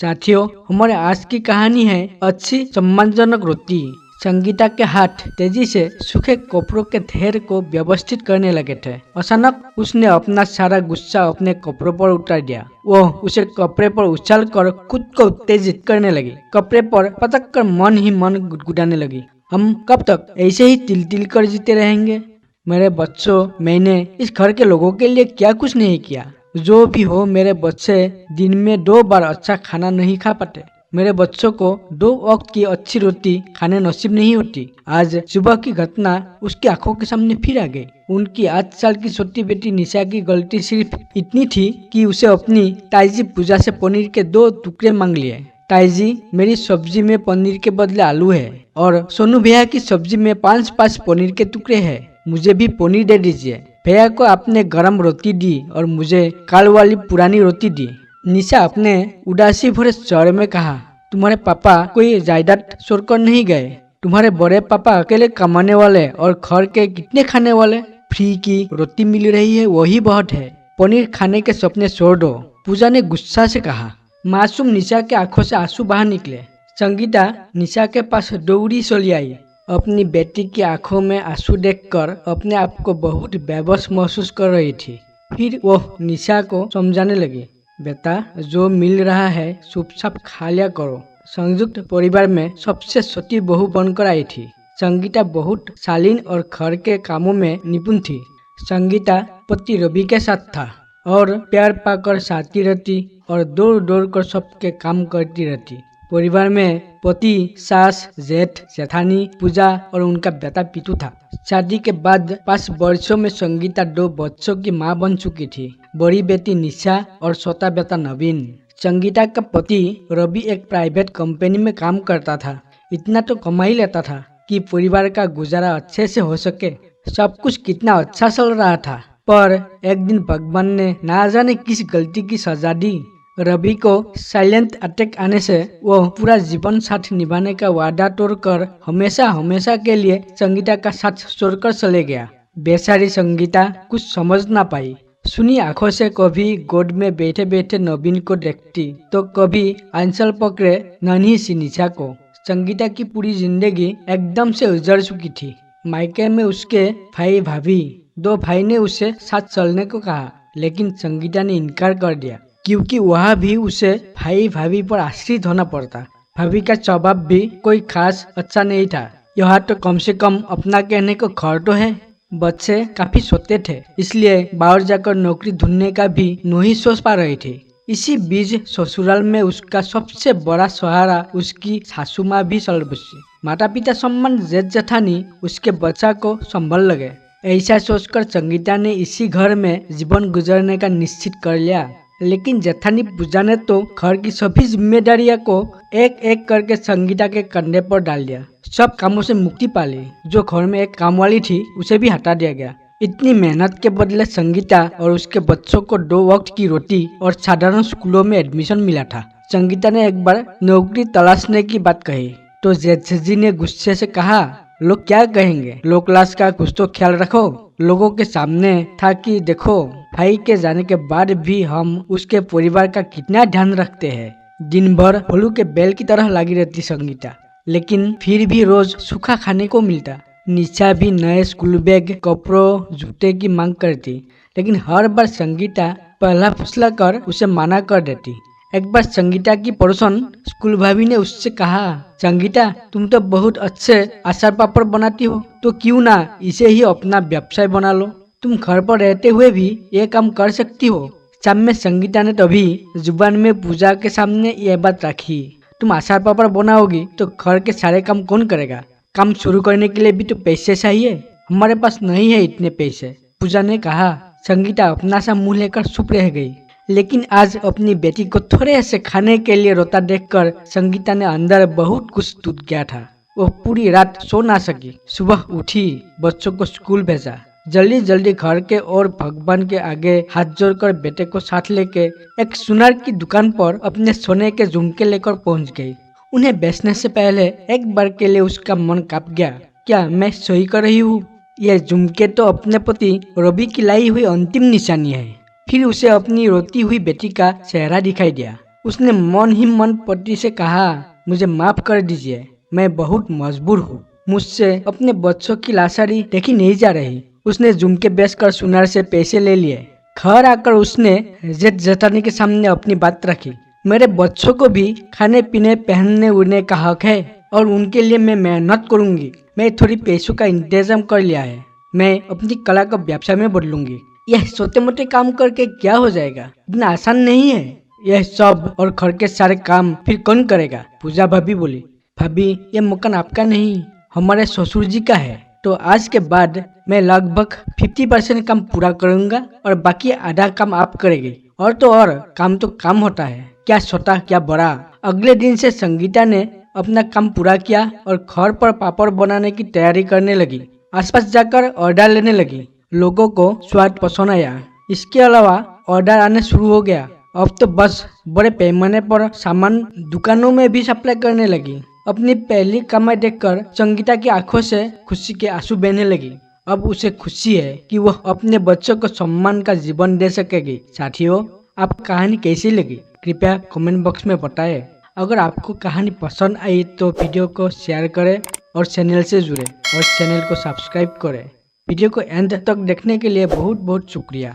साथियों, हमारे आज की कहानी है अच्छी सम्मानजनक रोटी। संगीता के हाथ तेजी से सूखे कपड़ों के ढेर को व्यवस्थित करने लगे थे। अचानक उसने अपना सारा गुस्सा अपने कपड़ों पर उतार दिया। वो उसे कपड़े पर उछाल कर खुद को उत्तेजित करने लगी। कपड़े पर पटक कर मन ही मन गुदगुदाने लगी। हम कब तक ऐसे ही तिल तिल कर जीते रहेंगे? मेरे बच्चों, मैंने इस घर के लोगों के लिए क्या कुछ नहीं किया। जो भी हो, मेरे बच्चे दिन में 2 बार अच्छा खाना नहीं खा पाते। मेरे बच्चों को 2 वक्त की अच्छी रोटी खाने नसीब नहीं होती। आज सुबह की घटना उसकी आंखों के सामने फिर आ गई। उनकी 8 साल की छोटी बेटी निशा की गलती सिर्फ इतनी थी कि उसे अपनी ताईजी पूजा से पनीर के 2 टुकड़े मांग लिए। ताईजी, मेरी सब्जी में पनीर के बदले आलू है और सोनू भैया की सब्जी में 5 पनीर के टुकड़े है। मुझे भी पनीर दे दीजिए। भैया को आपने गरम रोटी दी और मुझे काल वाली पुरानी रोटी दी। निशा अपने उदासी भरे स्वर में कहा, तुम्हारे पापा कोई जायदाद छोड़कर नहीं गए। तुम्हारे बड़े पापा अकेले कमाने वाले और घर के कितने खाने वाले। फ्री की रोटी मिल रही है, वही बहुत है। पनीर खाने के सपने छोड़ दो, पूजा ने गुस्सा से कहा। मासूम निशा के आंखों से आंसू बाहर निकले। संगीता निशा के पास दौड़ी चली आई। अपनी बेटी की आंखों में आंसू देखकर अपने आप को बहुत बेबस महसूस कर रही थी। फिर वो निशा को समझाने लगी, बेटा, जो मिल रहा है चुपचाप खा लिया करो। संयुक्त परिवार में सबसे छोटी बहू बनकर आई थी। संगीता बहुत शालीन और घर के कामों में निपुण थी। संगीता पति रवि के साथ था और प्यार पाकर साथी रहती और दौड़ दौड़ कर सबके काम करती रहती। परिवार में पति, सास, जेठ, जेठानी, पूजा और उनका बेटा पीतू था। शादी के बाद 5 वर्षों में संगीता 2 बच्चों की मां बन चुकी थी, बड़ी बेटी निशा और छोटा बेटा नवीन। संगीता का पति रवि एक प्राइवेट कंपनी में काम करता था। इतना तो कमा ही लेता था कि परिवार का गुजारा अच्छे से हो सके। सब कुछ कितना अच्छा चल रहा था, पर एक दिन भगवान ने ना जाने किस गलती की सजा दी। रवि को साइलेंट अटैक आने से वो पूरा जीवन साथ निभाने का वादा तोड़कर हमेशा हमेशा के लिए संगीता का साथ छोड़कर चले गया। बेचारी संगीता कुछ समझ ना पाई। सुनी आंखों से कभी गोद में बैठे बैठे नवीन को देखती तो कभी आंचल पकड़े नन्ही सी निशा को। संगीता की पूरी जिंदगी एकदम से उजड़ चुकी थी। मायके में उसके भाई भाभी 2 भाई ने उसे साथ चलने को कहा, लेकिन संगीता ने इनकार कर दिया क्योंकि वहाँ भी उसे भाई भाभी पर आश्रित होना पड़ता। भाभी का स्वभाव भी कोई खास अच्छा नहीं था। यहाँ तो कम से कम अपना कहने को घर तो है। बच्चे काफी छोटे थे, इसलिए बाहर जाकर नौकरी ढूंढने का भी नहीं सोच पा रही थी। इसी बीच ससुराल में उसका सबसे बड़ा सहारा उसकी सासू माँ भी चल बसी। माता पिता सम्मान जेठ जेठानी उसके बच्चा को संभाल लगे। ऐसा सोचकर संगीता ने इसी घर में जीवन गुजरने का निश्चित कर लिया। लेकिन जेठानी पूजा ने तो घर की सभी जिम्मेदारियां को एक एक करके संगीता के कंधे पर डाल दिया। सब कामों से मुक्ति पा ली। जो घर में एक काम वाली थी उसे भी हटा दिया गया। इतनी मेहनत के बदले संगीता और उसके बच्चों को 2 वक्त की रोटी और साधारण स्कूलों में एडमिशन मिला था। संगीता ने एक बार नौकरी तलाशने की बात कही तो जेठजी ने गुस्से से कहा, लोग क्या कहेंगे, लो क्लास का कुछ तो ख्याल रखो। लोगों के सामने था कि देखो, भाई के जाने के बाद भी हम उसके परिवार का कितना ध्यान रखते हैं। दिन भर भोलू के बैल की तरह लगी रहती संगीता, लेकिन फिर भी रोज सूखा खाने को मिलता। निशा भी नए स्कूल बैग, कपड़ों, जूते की मांग करती, लेकिन हर बार संगीता पहला फुसला कर उसे मना कर देती। एक बार संगीता की पड़ोसन स्कूल भाभी ने उससे कहा, संगीता, तुम तो बहुत अच्छे अचार पापड़ बनाती हो, तो क्यों ना इसे ही अपना व्यवसाय बना लो। तुम घर पर रहते हुए भी ये काम कर सकती हो। शाम में संगीता ने तभी जुबान में पूजा के सामने ये बात रखी, तुम अचार पापड़ बनाओगी तो घर के सारे काम कौन करेगा। काम शुरू करने के लिए भी तो पैसे चाहिए, हमारे पास नहीं है इतने पैसे। पूजा ने कहा। संगीता अपना सा मुंह लेकर चुप रह गई। लेकिन आज अपनी बेटी को थोड़े से खाने के लिए रोता देखकर संगीता ने अंदर बहुत कुछ टूट गया था। वो पूरी रात सो ना सकी। सुबह उठी, बच्चों को स्कूल भेजा, जल्दी जल्दी घर के और भगवान के आगे हाथ जोड़कर बेटे को साथ लेके एक सुनार की दुकान पर अपने सोने के झुमके लेकर पहुंच गई। उन्हें बेचने से पहले एक बार के लिए उसका मन कांप गया। क्या मैं सही कर रही हूँ? ये झुमके तो अपने पति रवि की लाई हुई अंतिम निशानी है। फिर उसे अपनी रोती हुई बेटी का चेहरा दिखाई दिया। उसने मन ही मन पति से कहा, मुझे माफ कर दीजिए, मैं बहुत मजबूर हूँ, मुझसे अपने बच्चों की लाशारी देखी नहीं जा रही। उसने झुमके बेचकर सुनार से पैसे ले लिए। घर आकर उसने जेठ जेठानी के सामने अपनी बात रखी। मेरे बच्चों को भी खाने पीने पहनने उड़ने का हक है और उनके लिए मैं मेहनत करूंगी। मैं थोड़ी पैसों का इंतजाम कर लिया है, मैं अपनी कला को व्यवसाय में बदलूंगी। यह छोटे मोटे काम करके क्या हो जाएगा, इतना आसान नहीं है यह सब, और घर के सारे काम फिर कौन करेगा? पूजा भाभी बोली, भाभी ये मकान आपका नहीं, हमारे ससुर जी का है, तो आज के बाद मैं लगभग 50% काम पूरा करूंगा और बाकी आधा काम आप करेंगे। और तो और काम तो काम होता है, क्या छोटा क्या बड़ा। अगले दिन से संगीता ने अपना काम पूरा किया और घर पर पापड़ बनाने की तैयारी करने लगी। आसपास जाकर ऑर्डर लेने लगी। लोगों को स्वाद पसंद आया। इसके अलावा ऑर्डर आने शुरू हो गया। अब तो बस बड़े पैमाने पर सामान दुकानों में भी सप्लाई करने लगी। अपनी पहली कमाई देखकर संगीता की आंखों से खुशी के आंसू बहने लगी। अब उसे खुशी है कि वह अपने बच्चों को सम्मान का जीवन दे सकेगी। साथियों, आपको कहानी कैसी लगी कृपया कमेंट बॉक्स में बताएं। अगर आपको कहानी पसंद आई तो वीडियो को शेयर करें और चैनल से जुड़े और चैनल को सब्सक्राइब करें। वीडियो को एंड तक देखने के लिए बहुत बहुत शुक्रिया।